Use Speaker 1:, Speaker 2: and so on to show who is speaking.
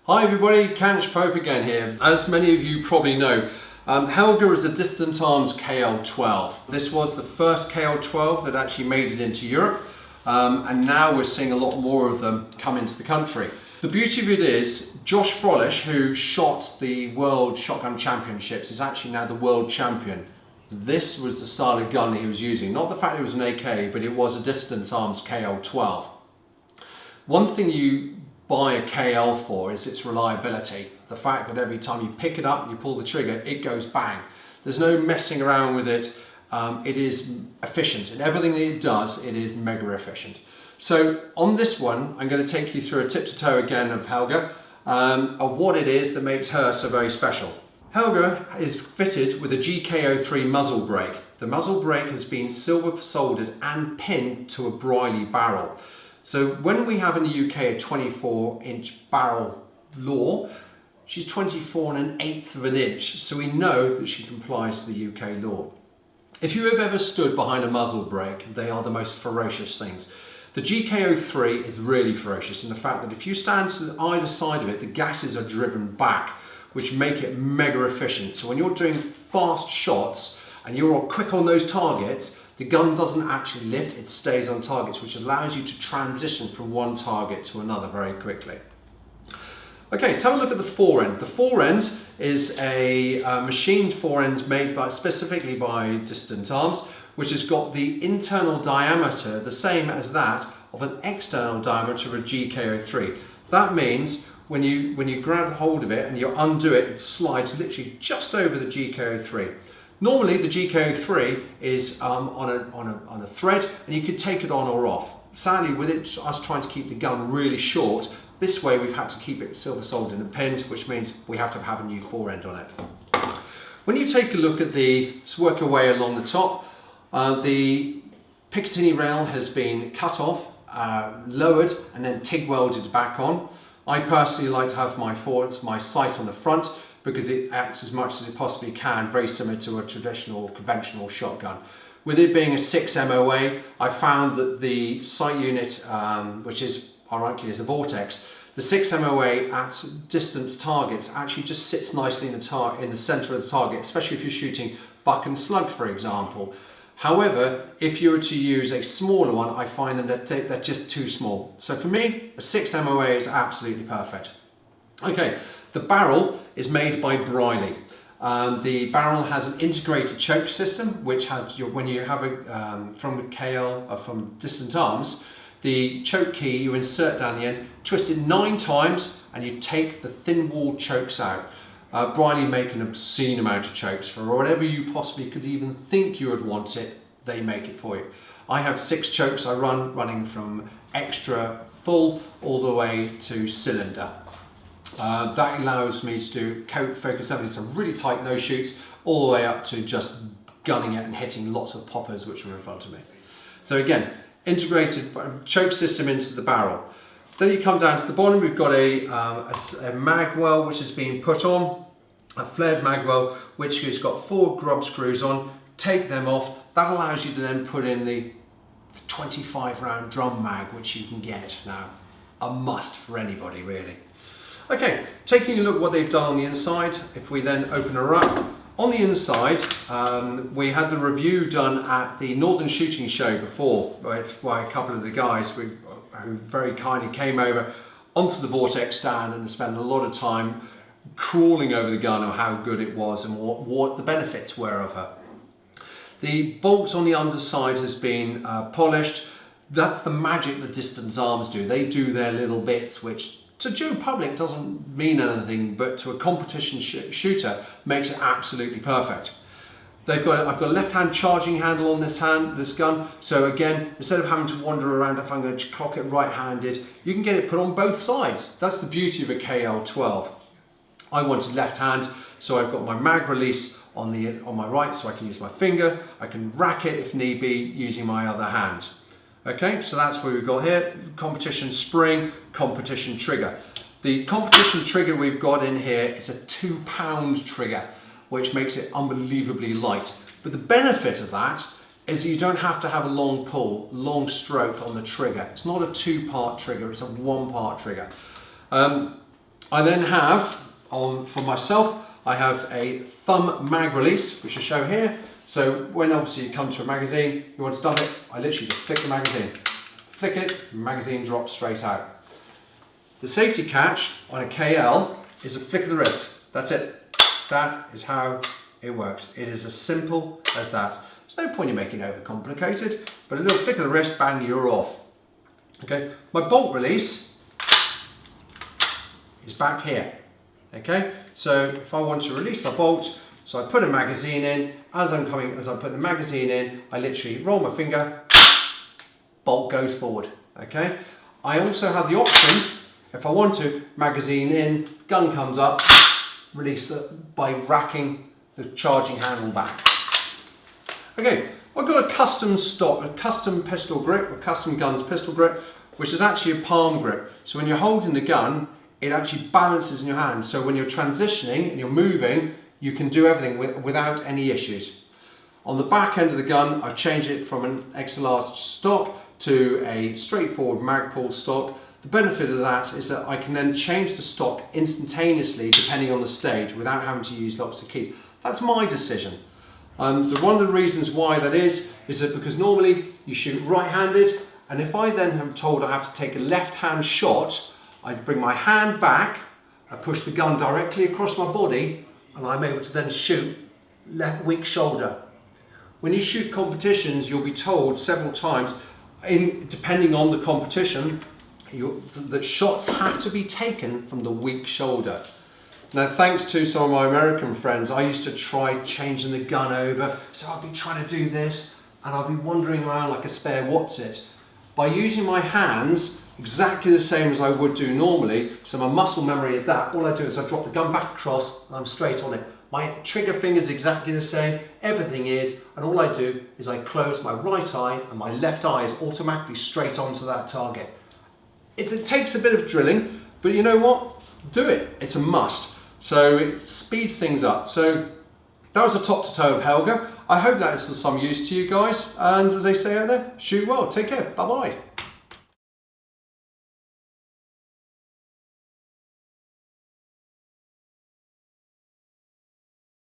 Speaker 1: Hi everybody, Cansh again here. As many of you probably know, Helga is a Dissident Arms KL12. This was the first KL12 that actually made it into Europe, and now we're seeing a lot more of them come into the country. The beauty of it is, Josh Frolish, who shot the World Shotgun Championships, is actually now the world champion. This was the style of gun he was using. Not the fact it was an AK, but it was a Dissident Arms KL12. One thing you buy a KL for is its reliability. The fact that every time you pick it up and you pull the trigger, it goes bang. There's no messing around with it. It is efficient. In everything that it does, it is mega efficient. So on this one, I'm going to take you through a tip to toe again of Helga, of what it is that makes her so very special. Helga is fitted with a GK03 muzzle brake. The muzzle brake has been silver soldered and pinned to a Briley barrel. So when we have in the UK a 24-inch barrel law, she's 24 1/8 of an inch, so we know that she complies to the UK law. If you have ever stood behind a muzzle brake, they are the most ferocious things. The GK03 is really ferocious in the fact that if you stand to either side of it, the gases are driven back, which make it mega efficient. So when you're doing fast shots and you're quick on those targets, the gun doesn't actually lift, it stays on targets, which allows you to transition from one target to another very quickly. Okay, so have a look at the Foreend. The Foreend is a machined Foreend made specifically by Dissident Arms, which has got the internal diameter the same as that of an external diameter of a GK03. That means when you grab hold of it and you undo it, it slides literally just over the GK03. Normally the GK03 is on a thread and you could take it on or off. Sadly, with us trying to keep the gun really short, this way we've had to keep it silver soldered and pinned, which means we have to have a new Foreend on it. When you take a look at let's work our way along the top, the Picatinny rail has been cut off, lowered and then TIG welded back on. I personally like to have my sight on the front, because it acts as much as it possibly can, very similar to a traditional conventional shotgun. With it being a 6 MOA, I found that the sight unit, which is ironically is a Vortex, the 6 MOA at distance targets actually just sits nicely in the center of the target, especially if you're shooting buck and slug, for example. However, if you were to use a smaller one, I find that they're just too small. So for me, a 6 MOA is absolutely perfect. Okay. The barrel is made by Briley. The barrel has an integrated choke system, which has when you have it from from Dissident Arms, the choke key you insert down the end, twist it 9 times, and you take the thin walled chokes out. Briley make an obscene amount of chokes for whatever you possibly could even think you would want it. They make it for you. I have 6 chokes I running from extra full all the way to cylinder. That allows me to do coat focus assembly, some really tight nose shoots, all the way up to just gunning it and hitting lots of poppers which are in front of me. So again, integrated choke system into the barrel. Then you come down to the bottom, we've got a Magwell which has been put on, a flared Magwell which has got 4 grub screws on. Take them off. That allows you to then put in the 25 round drum mag, which you can get now. A must for anybody really. Okay, taking a look at what they've done on the inside, if we then open her up, on the inside we had the review done at the Northern Shooting Show before by a couple of the guys who very kindly came over onto the Vortex stand and spent a lot of time crawling over the gun of how good it was and what the benefits were of her. The bolts on the underside has been polished. That's the magic that Dissident Arms do. They do their little bits which to Joe public doesn't mean anything, but to a competition shooter makes it absolutely perfect. I've got a left-hand charging handle on this gun, so again, instead of having to wander around if I'm going to cock it right-handed, you can get it put on both sides. That's the beauty of a KL12. I wanted left hand, so I've got my mag release on my right, so I can use my finger. I can rack it if need be using my other hand. Okay, so that's what we've got here, competition spring, competition trigger. The competition trigger we've got in here is a 2-pound trigger, which makes it unbelievably light. But the benefit of that is that you don't have to have a long pull, long stroke on the trigger. It's not a 2-part trigger, it's a 1-part trigger. I then have, for myself, I have a thumb mag release, which I show here. So when obviously you come to a magazine, you want to stop it, I literally just flick the magazine. Flick it, magazine drops straight out. The safety catch on a KL is a flick of the wrist. That's it. That is how it works. It is as simple as that. There's no point in making it overcomplicated, but a little flick of the wrist, bang, you're off. Okay, my bolt release is back here. Okay, so if I want to release my bolt, so I put a magazine in, as I put the magazine in, I literally roll my finger, bolt goes forward. Okay, I also have the option, if I want to, magazine in, gun comes up, release it by racking the charging handle back. Okay, I've got a custom stock, a custom pistol grip, a custom guns pistol grip, which is actually a palm grip. So when you're holding the gun, it actually balances in your hand. So when you're transitioning and you're moving, you can do everything without any issues. On the back end of the gun, I've changed it from an XLR stock to a straightforward Magpul stock. The benefit of that is that I can then change the stock instantaneously depending on the stage without having to use lots of keys. That's my decision. One of the reasons why that is that because normally you shoot right-handed, and if I then am told I have to take a left-hand shot, I bring my hand back, I push the gun directly across my body, and I'm able to then shoot left weak shoulder. When you shoot competitions, you'll be told several times, depending on the competition, that shots have to be taken from the weak shoulder. Now, thanks to some of my American friends, I used to try changing the gun over, so I'll be trying to do this, and I'll be wandering around like a spare what's-it. By using my hands exactly the same as I would do normally, so my muscle memory is that, all I do is I drop the gun back across, and I'm straight on it. My trigger finger is exactly the same, everything is, and all I do is I close my right eye, and my left eye is automatically straight onto that target. It takes a bit of drilling, but you know what? Do it, it's a must. So it speeds things up. So that was a top to toe of Helga. I hope that is of some use to you guys. And as they say out there, shoot well. Take care. Bye bye.